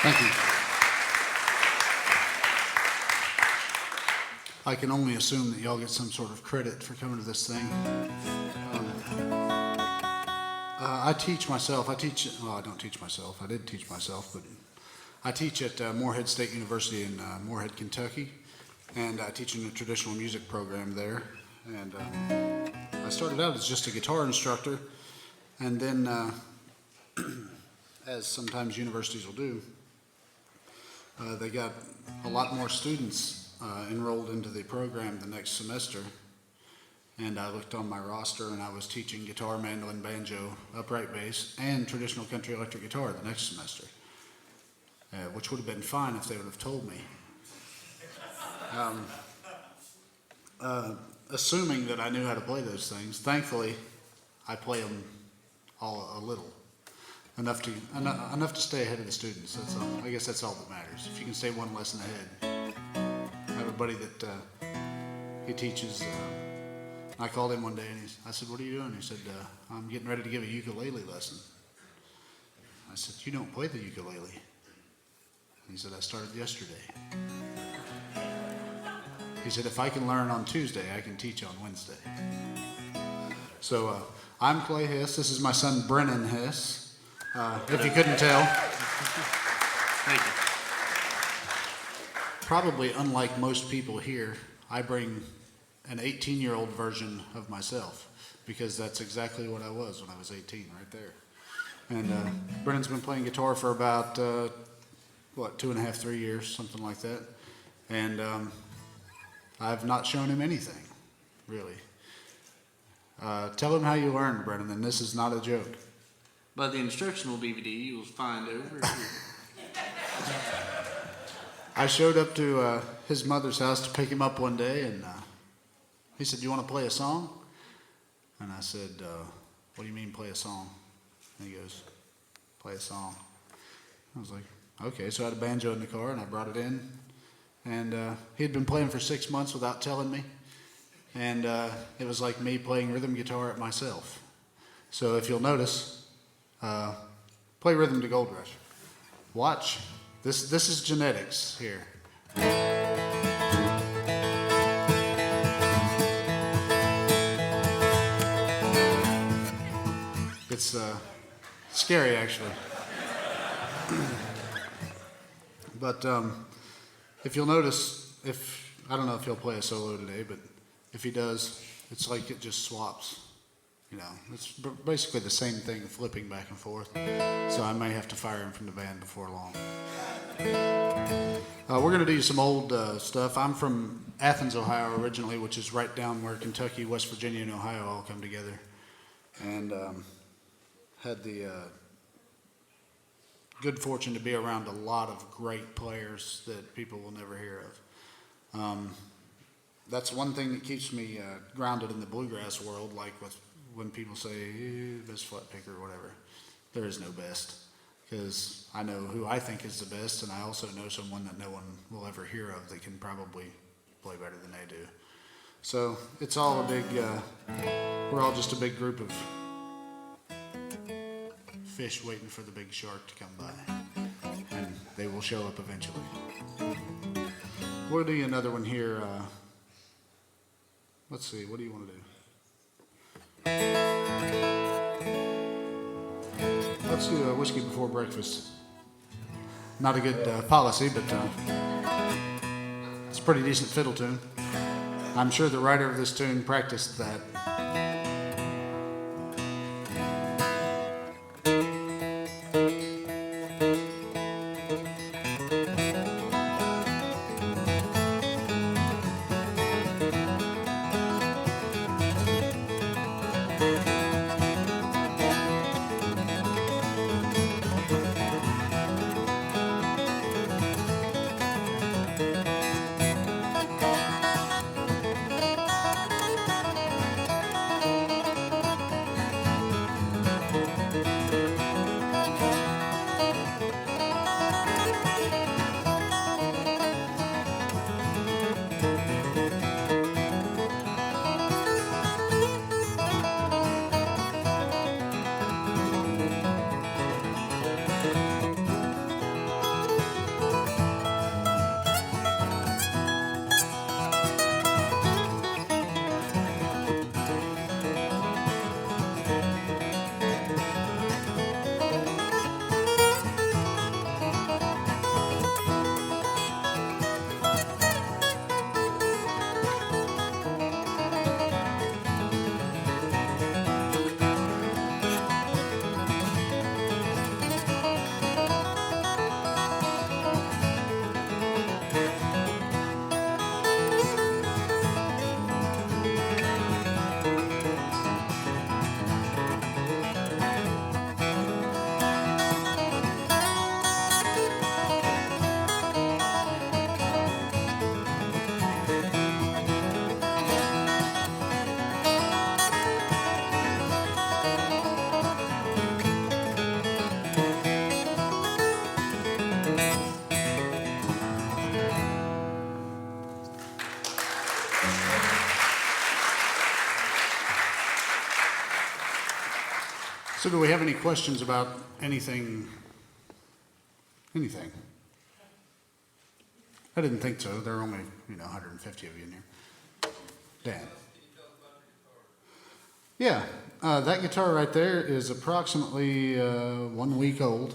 Thank you. I can only assume that y'all get some sort of credit for coming to this thing. I teach myself. Well, I don't teach myself. I did teach myself, but I teach at Morehead State University in Morehead, Kentucky, and I teach in a traditional music program there. And I started out as just a guitar instructor, and then, as sometimes universities will do, they got a lot more students enrolled into the program the next semester. And I looked on my roster and I was teaching guitar, mandolin, banjo, upright bass, and traditional country electric guitar the next semester, which would have been fine if they would have told me. Assuming that I knew how to play those things, thankfully I play them all a little, enough to stay ahead of the students. That's all. I guess that's all that matters. If you can stay one lesson ahead. I have a buddy that he teaches. I called him one day and I said, "What are you doing?" He said, "I'm getting ready to give a ukulele lesson." I said, "You don't play the ukulele." And he said, "I started yesterday." He said, "If I can learn on Tuesday, I can teach on Wednesday." So I'm Clay Hess. This is my son, Brennan Hess, if you couldn't tell. Thank you. Probably unlike most people here, I bring an 18-year-old version of myself, because that's exactly what I was when I was 18, right there. And Brennan's been playing guitar for about, 2.5, 3 years, something like that. And I've not shown him anything, really. Tell him how you learned, Brennan, and this is not a joke. By the instructional DVD you will find over here. I showed up to his mother's house to pick him up one day, and he said, "Do you want to play a song?" And I said, "What do you mean play a song?" And he goes, "Play a song." I was like, "Okay." So I had a banjo in the car and I brought it in, and he had been playing for 6 months without telling me, and it was like me playing rhythm guitar at myself. So if you'll notice, play Rhythm to Gold Rush. Watch. This is genetics here. It's scary, actually. But if you'll notice, I don't know if he'll play a solo today, but if he does, it's like it just swaps. You know, it's basically the same thing, flipping back and forth. So I may have to fire him from the band before long. We're going to do some old stuff. I'm from Athens, Ohio originally, which is right down where Kentucky, West Virginia, and Ohio all come together. And had the good fortune to be around a lot of great players that people will never hear of. That's one thing that keeps me grounded in the bluegrass world, like when people say, best flat picker or whatever. There is no best, because I know who I think is the best, and I also know someone that no one will ever hear of that can probably play better than they do. So it's all a big, we're all just a big group of fish waiting for the big shark to come by, and they will show up eventually. We'll do you another one here. Let's see, what do you want to do? Let's do a Whiskey Before Breakfast. Not a good policy, but it's a pretty decent fiddle tune. I'm sure the writer of this tune practiced that. So do we have any questions about anything? Anything? I didn't think so. There are only, 150 of you in here. Dan. Yeah, that guitar right there is approximately 1 week old,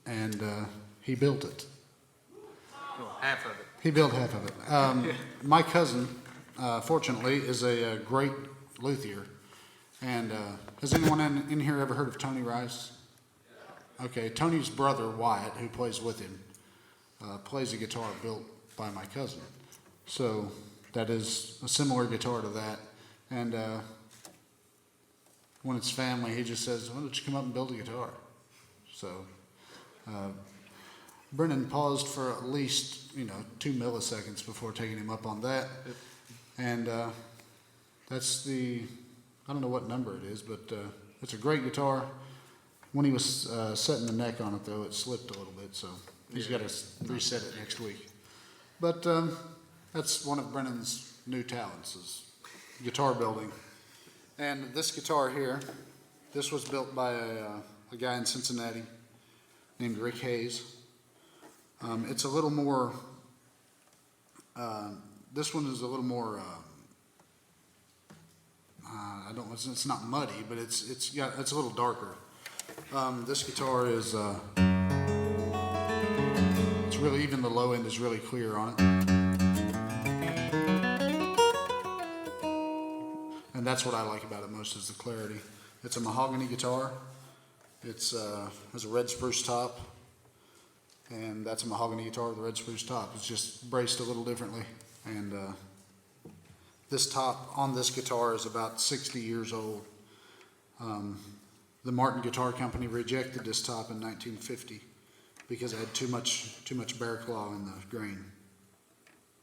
and he built it. Well, half of it. He built half of it. My cousin, fortunately, is a great luthier. And has anyone in here ever heard of Tony Rice? Okay, Tony's brother, Wyatt, who plays with him, plays a guitar built by my cousin. So that is a similar guitar to that. And when it's family, he just says, why don't you come up and build a guitar? So Brennan paused for at least, 2 milliseconds before taking him up on that. And that's I don't know what number it is, but it's a great guitar. When he was setting the neck on it, though, it slipped a little bit, so he's got to reset it next week. But that's one of Brennan's new talents, is guitar building. And this guitar here, this was built by a guy in Cincinnati named Rick Hayes. It's a little more, this one is a little more, it's not muddy, but it's a little darker. This guitar is, it's really, even the low end is really clear on it. And that's what I like about it most, is the clarity. It's a mahogany guitar. It's has a red spruce top, and that's a mahogany guitar with a red spruce top. It's just braced a little differently, and this top on this guitar is about 60 years old. The Martin Guitar Company rejected this top in 1950 because it had too much bear claw in the grain,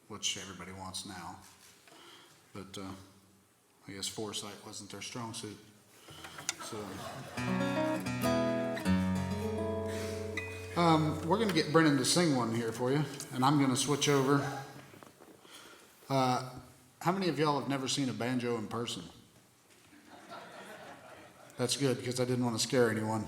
which everybody wants now. But I guess foresight wasn't their strong suit. So we're going to get Brennan to sing one here for you, and I'm going to switch over. How many of y'all have never seen a banjo in person? That's good, because I didn't want to scare anyone.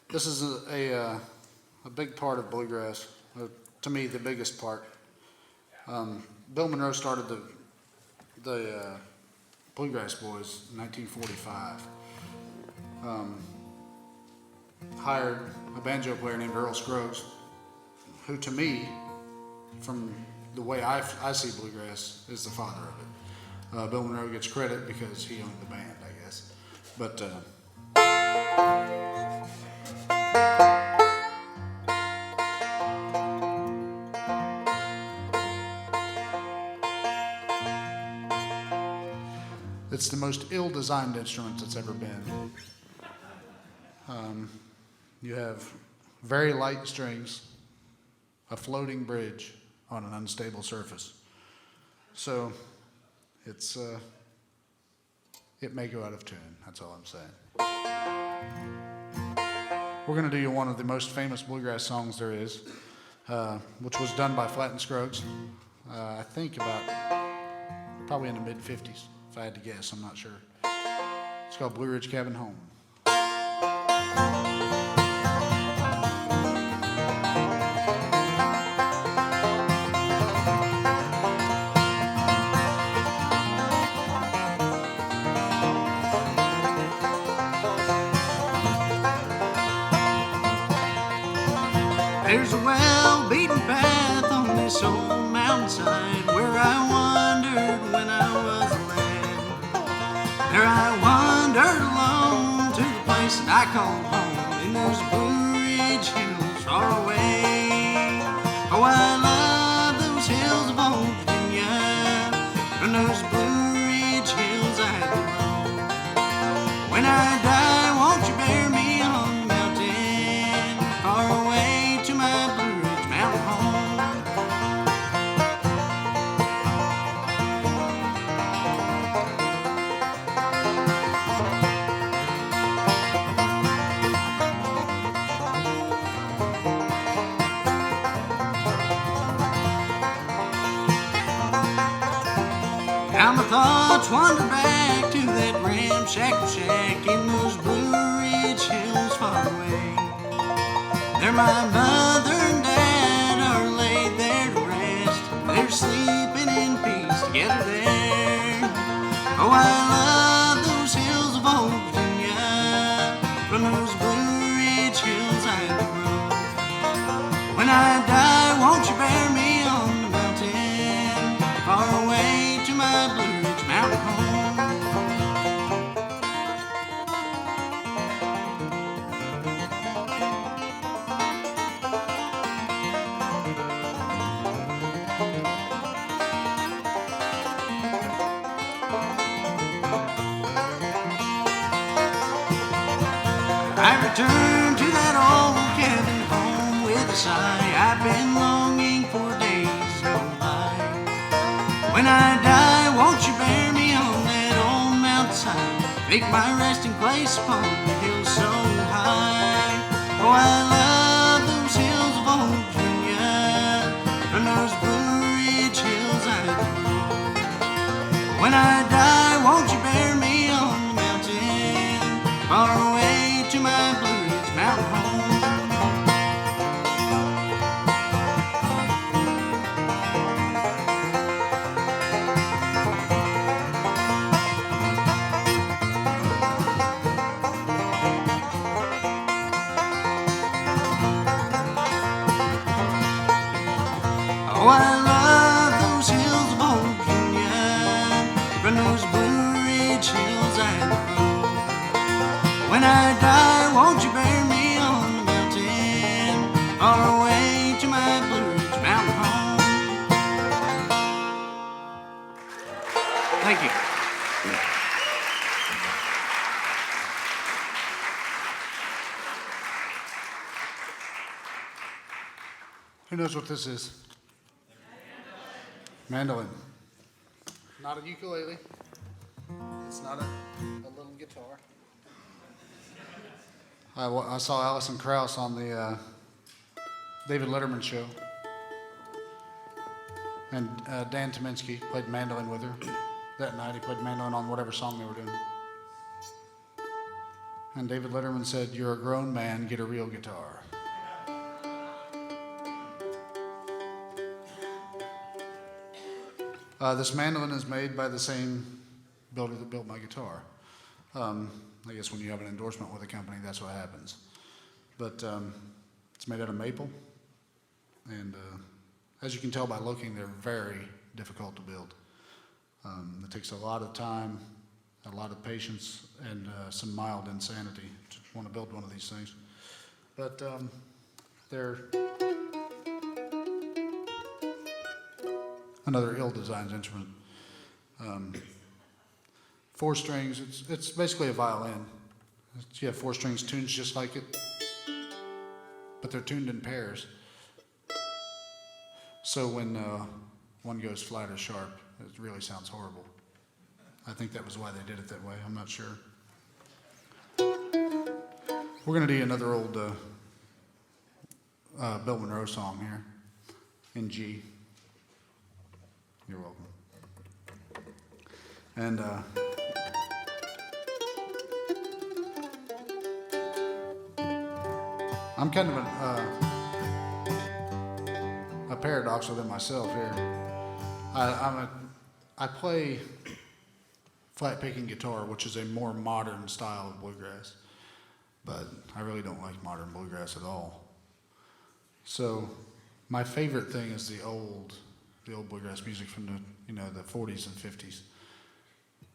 This is a big part of bluegrass. To me, the biggest part. Bill Monroe started the Bluegrass Boys in 1945. Hired a banjo player named Earl Scruggs, who to me, from the way I see bluegrass, is the father of it. Bill Monroe gets credit because he owned the band, I guess. But it's the most ill-designed instrument that's ever been. You have very light strings, a floating bridge on an unstable surface. So it may go out of tune, that's all I'm saying. We're going to do you one of the most famous bluegrass songs there is, which was done by Flatt and Scruggs, I think probably in the mid-50s, if I had to guess, I'm not sure. It's called Blue Ridge Cabin Home. There's a well-beaten path on this old mountainside where I wandered when I was a lad. There I wandered alone to the place that I call home in those Blue Ridge hills far away. Oh, I love those hills of old Virginia, from those Blue Ridge hills I had to roam. When I die, won't you bury me on the mountain far away to my Blue Ridge mountain home? Now my thoughts wander back to that ramshackle shack in those Blue Ridge hills far away. There my mother and dad are laid there to rest. They're sleeping in peace together there. Oh, I love those hills of old Virginia. From those Blue Ridge hills I grew. When I die, won't you bury me on the mountain, far away to my Blue Ridge mountain home? I return to that old cabin home with a sigh. I've been longing for days gone by. When I die, won't you bury me on that old mountainside? Make my resting place upon the hill so high. Oh, I love those hills of old Virginia. From those Blue Ridge hills I grew. When I die, won't you bury me on the mountain, far away to my Blue Ridge mountain home? Oh, I love those hills of old Virginia. From those Blue Ridge hills I grew. When I die, won't you bury me on the mountain, far away to my Blue Ridge mountain home? Thank you. Who knows what this is? Mandolin. Not a ukulele. It's not a little guitar. I saw Alison Krauss on the David Letterman show. And Dan Tominski played mandolin with her that night. He played mandolin on whatever song they were doing. And David Letterman said, "You're a grown man, get a real guitar." This mandolin is made by the same builder that built my guitar. I guess when you have an endorsement with a company, that's what happens. But it's made out of maple, and as you can tell by looking, they're very difficult to build. It takes a lot of time, a lot of patience, and some mild insanity to want to build one of these things. But they're another ill-designed instrument. 4 strings, it's basically a violin. You have 4 strings tuned just like it, but they're tuned in pairs. So when one goes flat or sharp, it really sounds horrible. I think that was why they did it that way, I'm not sure. We're gonna do another old Bill Monroe song here in G. You're welcome. And I'm kind of a paradox within myself here. I play flat picking guitar, which is a more modern style of bluegrass, but I really don't like modern bluegrass at all. So my favorite thing is the old bluegrass music from the 40s and 50s.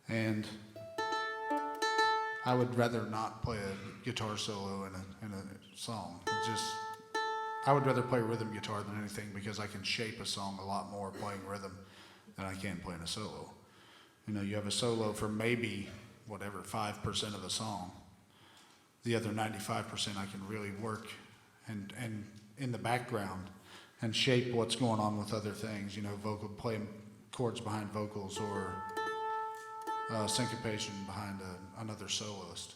And I would rather not play a guitar solo in a song. I would rather play rhythm guitar than anything, because I can shape a song a lot more playing rhythm than I can playing a solo. You have a solo for maybe 5% of the song. The other 95% I can really work and in the background and shape what's going on with other things, playing chords behind vocals or syncopation behind another soloist.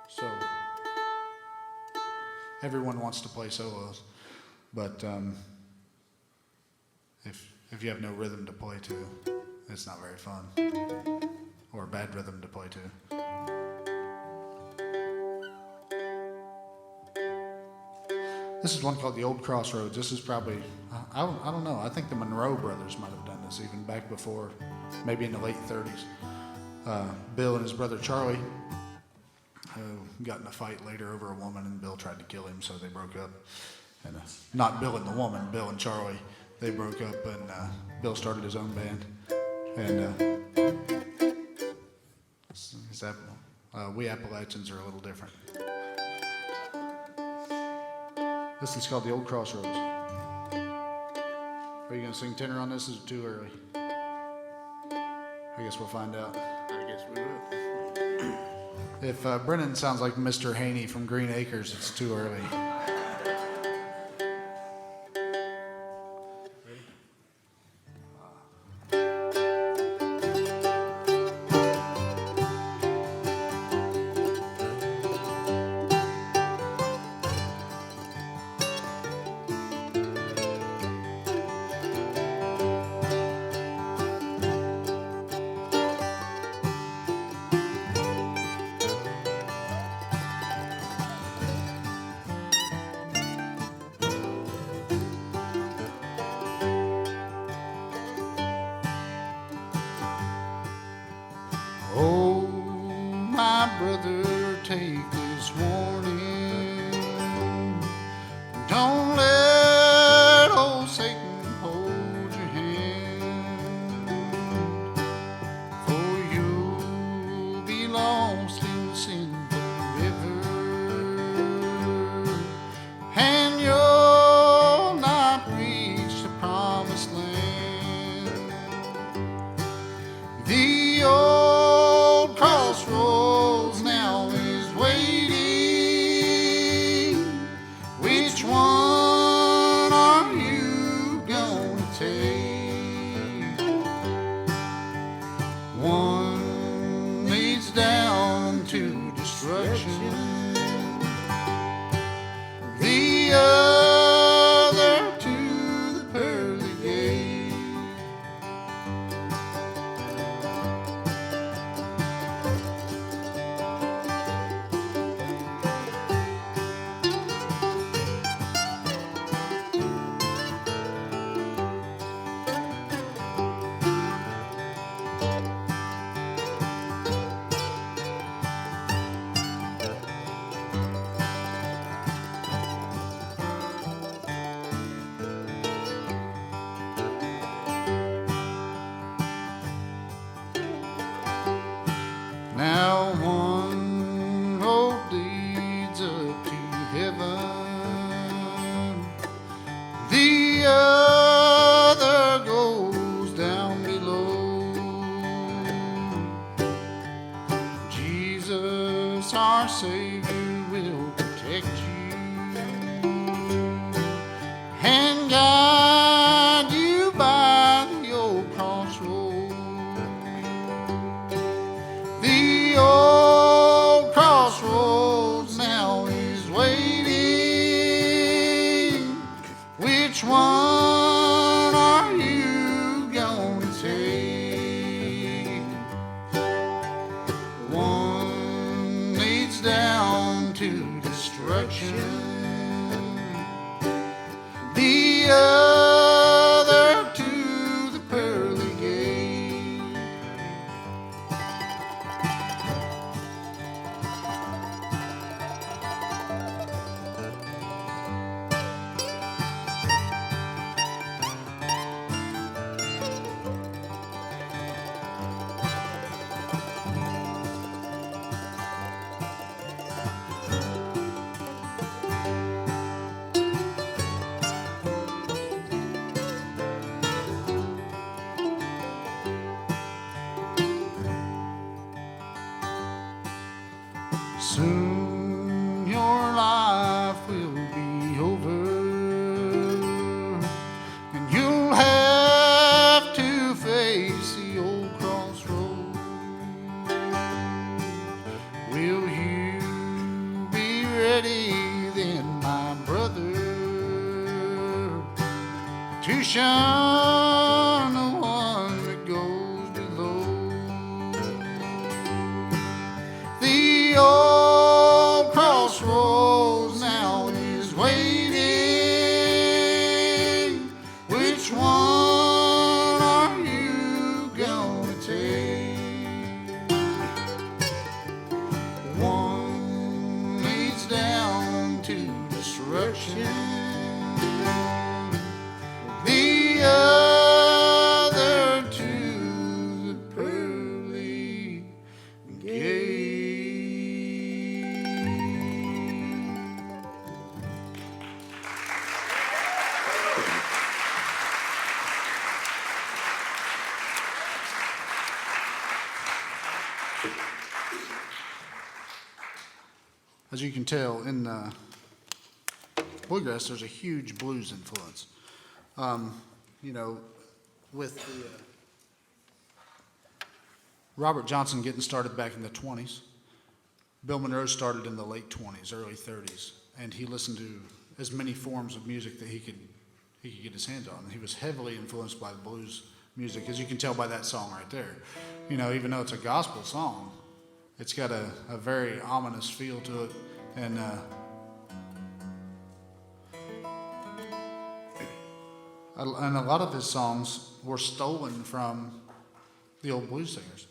So everyone wants to play solos, but if you have no rhythm to play to, It's not very fun. Or a bad rhythm to play to. This is one called the Old Crossroads. This is probably, I don't know, I think the Monroe brothers might have done this even back before, maybe in the late 30s. Bill and his brother Charlie got in a fight later over a woman, and Bill tried to kill him, so they broke up. And not Bill and the woman, Bill and Charlie. They broke up, and Bill started his own band. And we Appalachians are a little different. This is called the Old Crossroads. Are you going to sing tenor on this? Is it too early? I guess we'll find out. I guess we will. If Brennan sounds like Mr. Haney from Green Acres, it's too early. Oh, my brother, take this warning. Don't let old Satan hold your hand, for you'll be lost in sin forever, and you'll not reach the promised land. The old crossroads now is waiting. Which one are you gonna take? One leads down to destruction, the other to the pearly gate. Now one road leads up to heaven, the other goes down below. Jesus, our Savior, will protect you and guide you by the old crossroad. The old crossroads now is waiting. Which one are you gonna take? One leads down to destruction, the other to the pearly gate. Soon your life will be over, and you'll have to face the old crossroads. Will you be ready then, my brother, to shun the one that goes as you can tell, in Bluegrass, there's a huge blues influence. You know, with the Robert Johnson getting started back in the 20s, Bill Monroe started in the late 20s, early 30s, and he listened to as many forms of music that he could get his hands on. He was heavily influenced by the blues music, as you can tell by that song right there. You know, even though it's a gospel song, it's got a very ominous feel to it, and a lot of his songs were stolen from the old blues singers.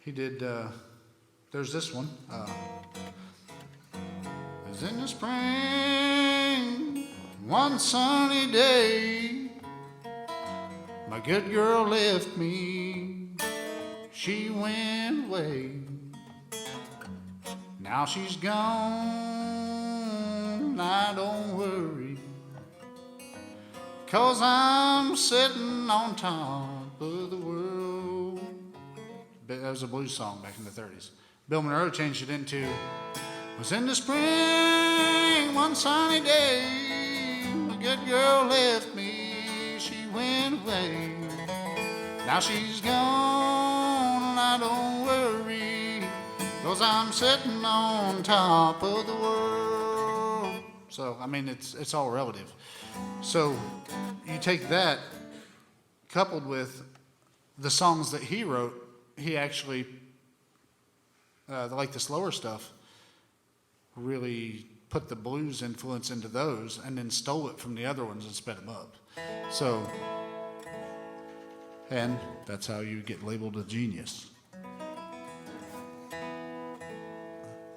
He did, there's this one. It's in the spring, one sunny day, my good girl left me, she went away. Now she's gone, I don't worry, 'cause I'm sitting on top of the world. That was a blues song back in the 30s. Bill Monroe changed it into, was in the spring, one sunny day, a good girl left me, she went away. Now she's gone, I don't worry, 'cause I'm sitting on top of the world. So, I mean, it's all relative. So, you take that, coupled with the songs that he wrote, he actually, like the slower stuff, really put the blues influence into those and then stole it from the other ones and sped them up. So, and that's how you get labeled a genius.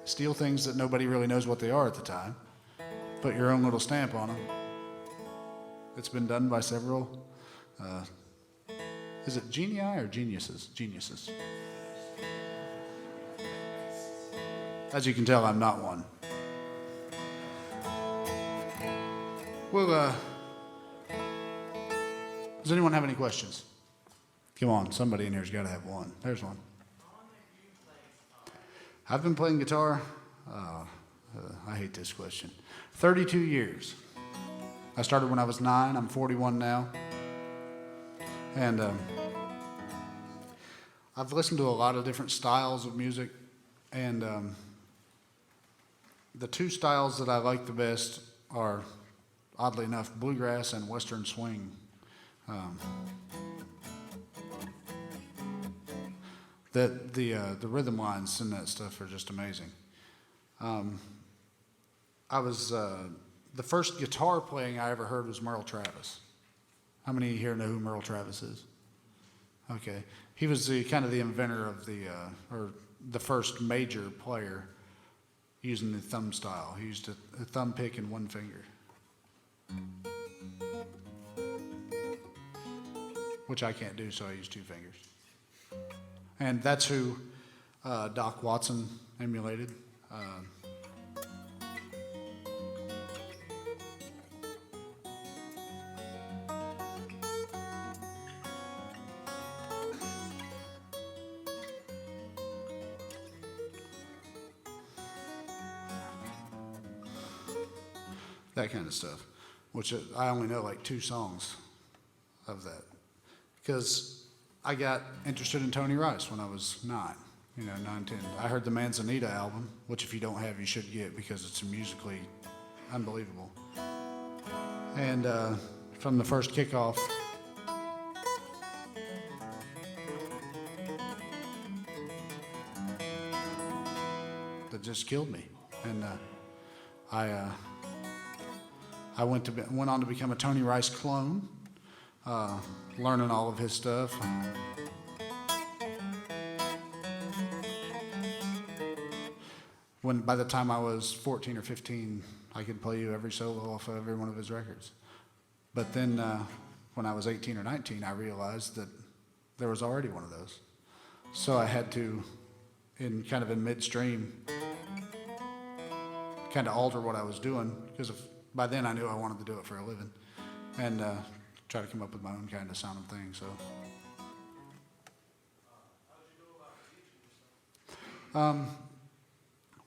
Steal things that nobody really knows what they are at the time, put your own little stamp on them. It's been done by several, is it genii or geniuses? Geniuses. As you can tell, I'm not one. Well, does anyone have any questions? Come on, somebody in here's got to have one. There's one. I've been playing guitar, I hate this question, 32 years. I started when I was 9, I'm 41 now. And I've listened to a lot of different styles of music, and the two styles that I like the best are, oddly enough, bluegrass and western swing. The rhythm lines in that stuff are just amazing. The first guitar playing I ever heard was Merle Travis. How many here know who Merle Travis is? Okay, he was the kind of the inventor of or the first major player using the thumb style. He used a thumb pick and one finger, which I can't do, so I use two fingers. And that's who Doc Watson emulated. That kind of stuff, which I only know like 2 songs of that, because I got interested in Tony Rice when I was 9, 9, 10. I heard the Manzanita album, which if you don't have, you should get, because it's musically unbelievable. And from the first kickoff, that just killed me. And I went on to become a Tony Rice clone, learning all of his stuff. By the time I was 14 or 15, I could play you every solo off of every one of his records. But then when I was 18 or 19, I realized that there was already one of those. So I had to, in midstream, kind of alter what I was doing, because by then I knew I wanted to do it for a living, and try to come up with my own kind of sounding thing. So,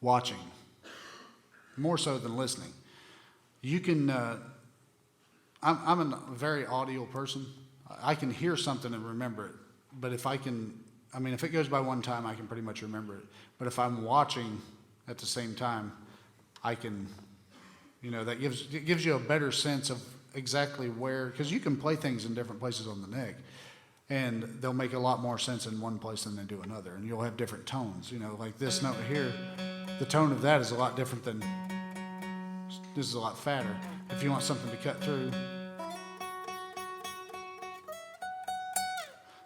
watching. more so than listening. You can, I'm a very audio person. I can hear something and remember it, but if it goes by one time, I can pretty much remember it. But if I'm watching at the same time, I can, that gives you a better sense of exactly where, because you can play things in different places on the neck, and they'll make a lot more sense in one place than they do another, and you'll have different tones. Like this note here, the tone of that is a lot different than this is a lot fatter. If you want something to cut through.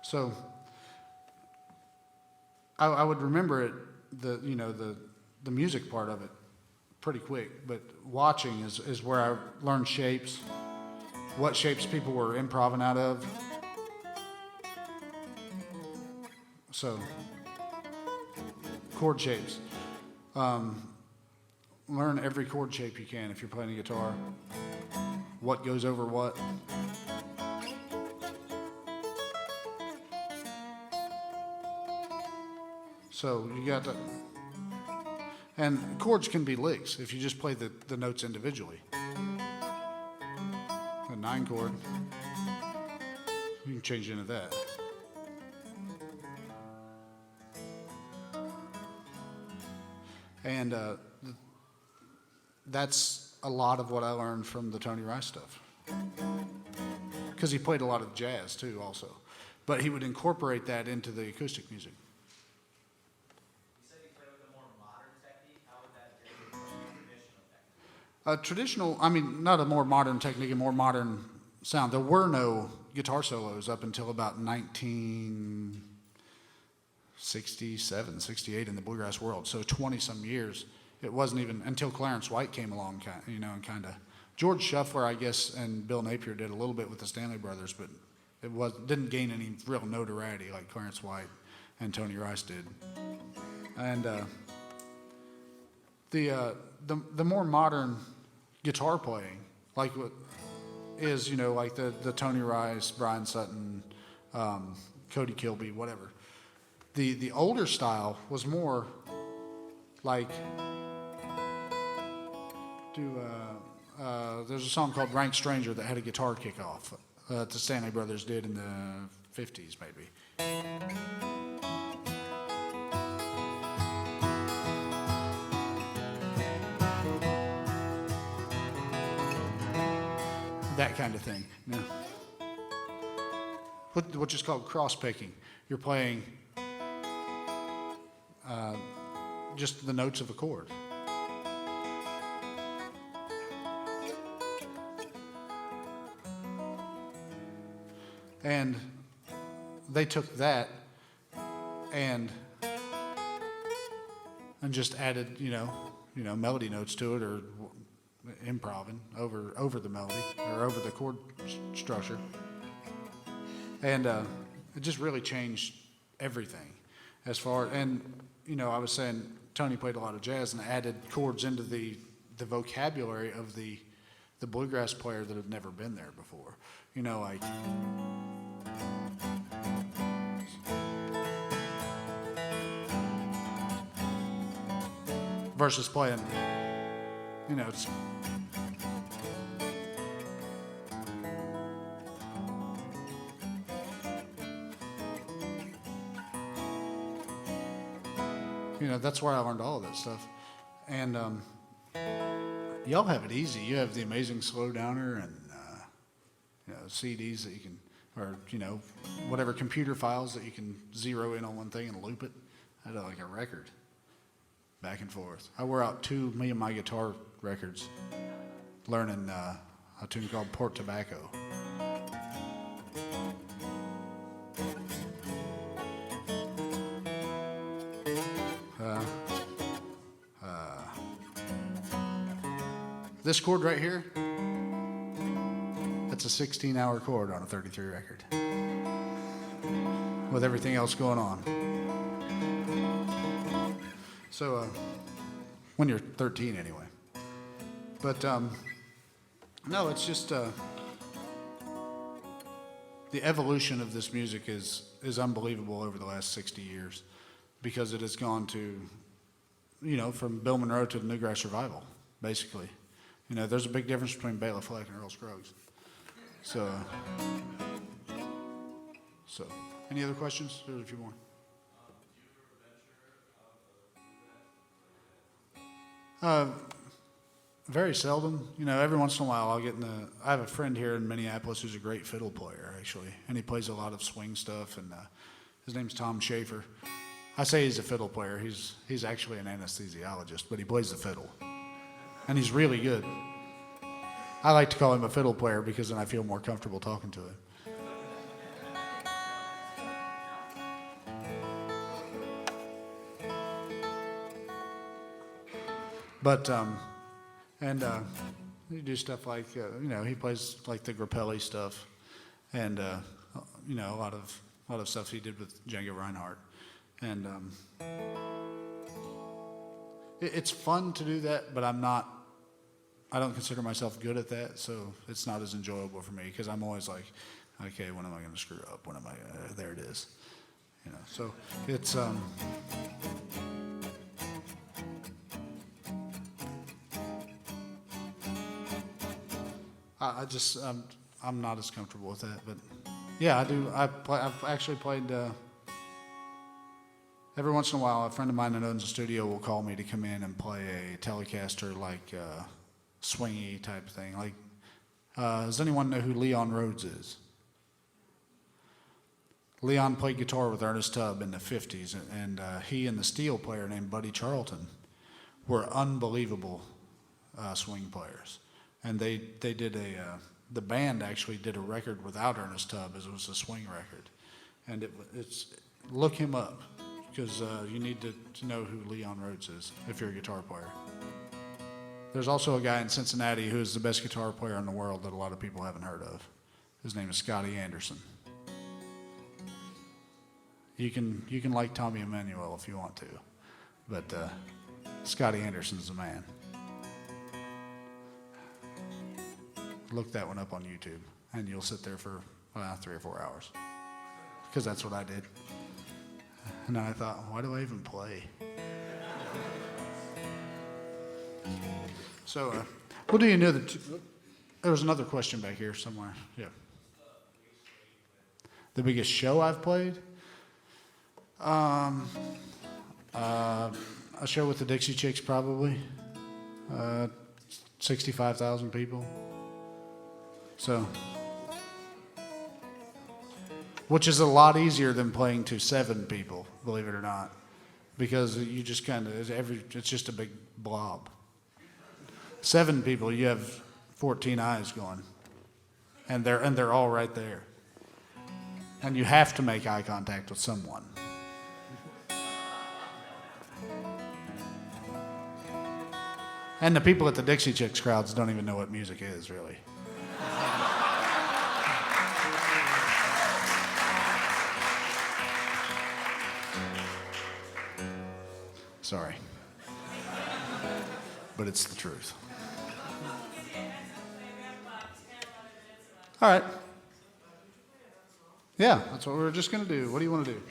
So I would remember it, the music part of it pretty quick, but watching is where I learned shapes, what shapes people were improvising out of. So chord shapes. Learn every chord shape you can if you're playing a guitar. What goes over what. So you got to, and chords can be licks if you just play the notes individually. A 9 chord, you can change into that. And that's a lot of what I learned from the Tony Rice stuff. Because he played a lot of jazz too also. But he would incorporate that into the acoustic music. Traditional, not a more modern technique, a more modern sound. There were no guitar solos up until about 1967, 68 in the bluegrass world. So 20-some years. It wasn't even until Clarence White came along, and kind of. George Shuffler, I guess, and Bill Napier did a little bit with the Stanley Brothers, but it didn't gain any real notoriety like Clarence White and Tony Rice did. And the more modern guitar playing, like what is, like the Tony Rice, Brian Sutton, Cody Kilby, whatever. The older style was more like there's a song called Rank Stranger that had a guitar kick-off that the Stanley Brothers did in the 50s maybe. That kind of thing. Yeah. Which is called cross-picking. You're playing just the notes of a chord. And they took that and just added, melody notes to it, or improvising over the melody or over the chord structure, and it just really changed everything. I was saying Tony played a lot of jazz and added chords into the vocabulary of the bluegrass player that had never been there before. Like versus playing, it's that's where I learned all of that stuff. And y'all have it easy. You have the amazing slow downer and CDs that you can, or whatever computer files that you can zero in on one thing and loop it. I had like a record back and forth. I wore out 2 Me and My Guitar records learning a tune called Port Tobacco. This chord right here, that's a 16-hour chord on a 33 record with everything else going on. So when you're 13 anyway. But no, it's just the evolution of this music is unbelievable over the last 60 years, because it has gone to, from Bill Monroe to the Newgrass Revival. basically. You know, there's a big difference between Bela Fleck and Earl Scruggs. So, any other questions? There's a few more. Very seldom. You know, every once in a while I'll get in the. I have a friend here in Minneapolis who's a great fiddle player, actually, and he plays a lot of swing stuff. And his name's Tom Schaefer. I say he's a fiddle player. He's actually an anesthesiologist, but he plays the fiddle, and he's really good. I like to call him a fiddle player because then I feel more comfortable talking to him. But you do stuff like he plays like the Grappelli stuff, and a lot of stuff he did with Django Reinhardt, and it's fun to do that. But I don't consider myself good at that, so it's not as enjoyable for me because I'm always like, okay, when am I going to screw up? When am I? There it is, So it's. I'm not as comfortable with that, but yeah, I do. I've actually played. Every once in a while, a friend of mine that owns a studio will call me to come in and play a Telecaster, like swingy type thing. Like, does anyone know who Leon Rhodes is? Leon played guitar with Ernest Tubb in the 50s, and he and the steel player named Buddy Charlton were unbelievable swing players. And they did the band actually did a record without Ernest Tubb, as it was a swing record. And it's look him up, because you need to know who Leon Rhodes is if you're a guitar player. There's also a guy in Cincinnati who is the best guitar player in the world that a lot of people haven't heard of. His name is Scotty Anderson. You can like Tommy Emmanuel if you want to, but Scotty Anderson's the man. Look that one up on YouTube, and you'll sit there for 3 or 4 hours, because that's what I did. And then I thought, why do I even play? So, well, do you know that there was another question back here somewhere? Yeah. The biggest show I've played? A show with the Dixie Chicks, probably. 65,000 people. So, which is a lot easier than playing to 7 people, believe it or not, because you just it's just a big blob. 7 people, you have 14 eyes going, and they're all right there, and you have to make eye contact with someone. And the people at the Dixie Chicks crowds don't even know what music is, really. Sorry. But it's the truth. All right. Yeah, that's what we're just going to do. What do you want to do?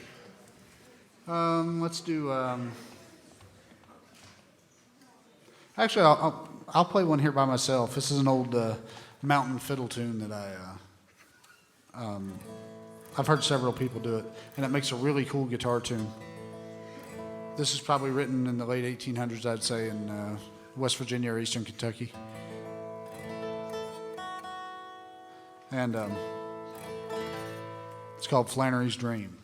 Let's do... Actually, I'll play one here by myself. This is an old mountain fiddle tune that I've heard several people do it, and it makes a really cool guitar tune. This is probably written in the late 1800s, I'd say, in West Virginia or Eastern Kentucky. And it's called Flannery's Dream.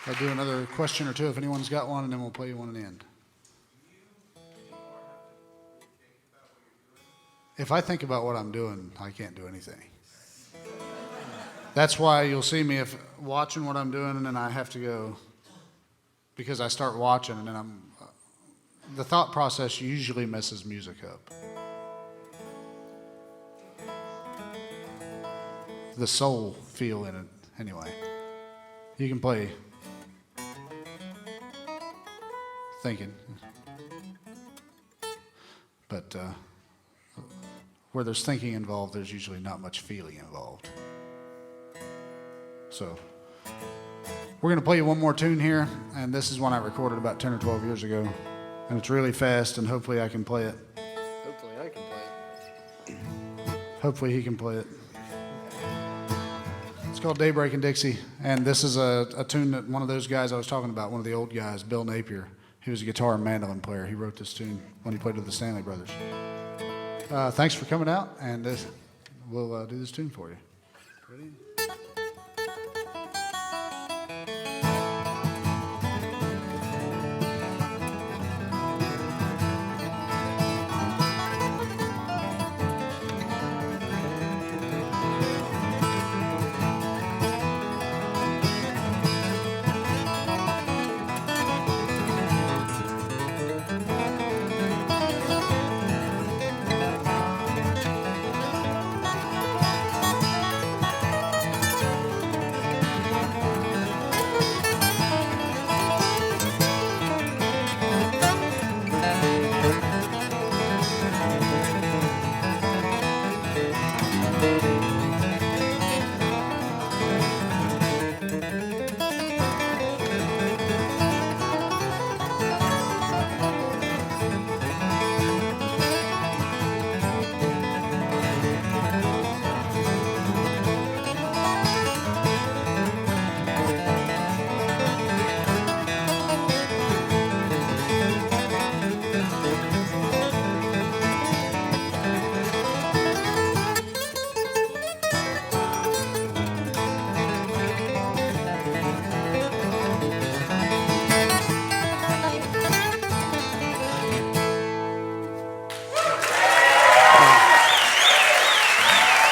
I'll do another question or two if anyone's got one, and then we'll play you one at the end. If I think about what I'm doing, I can't do anything. That's why you'll see me if watching what I'm doing, and then I have to go, because I start watching, and then the thought process usually messes music up. The soul feel in it, anyway. You can play thinking, but where there's thinking involved, there's usually not much feeling involved. So we're going to play you one more tune here, and this is one I recorded about 10 or 12 years ago, and it's really fast, and hopefully I can play it. Hopefully I can play it. Hopefully he can play it. It's called Daybreak in Dixie, and this is a tune that one of those guys I was talking about, one of the old guys, Bill Napier. He was a guitar and mandolin player. He wrote this tune when he played with the Stanley Brothers. Thanks for coming out, and we'll do this tune for you. Ready?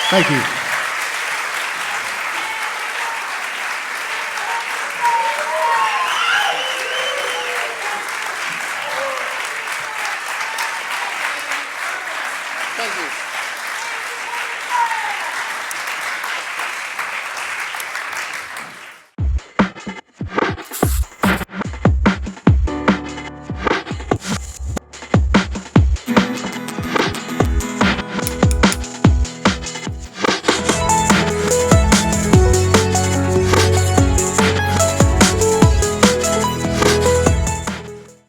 Thank you. Thank you.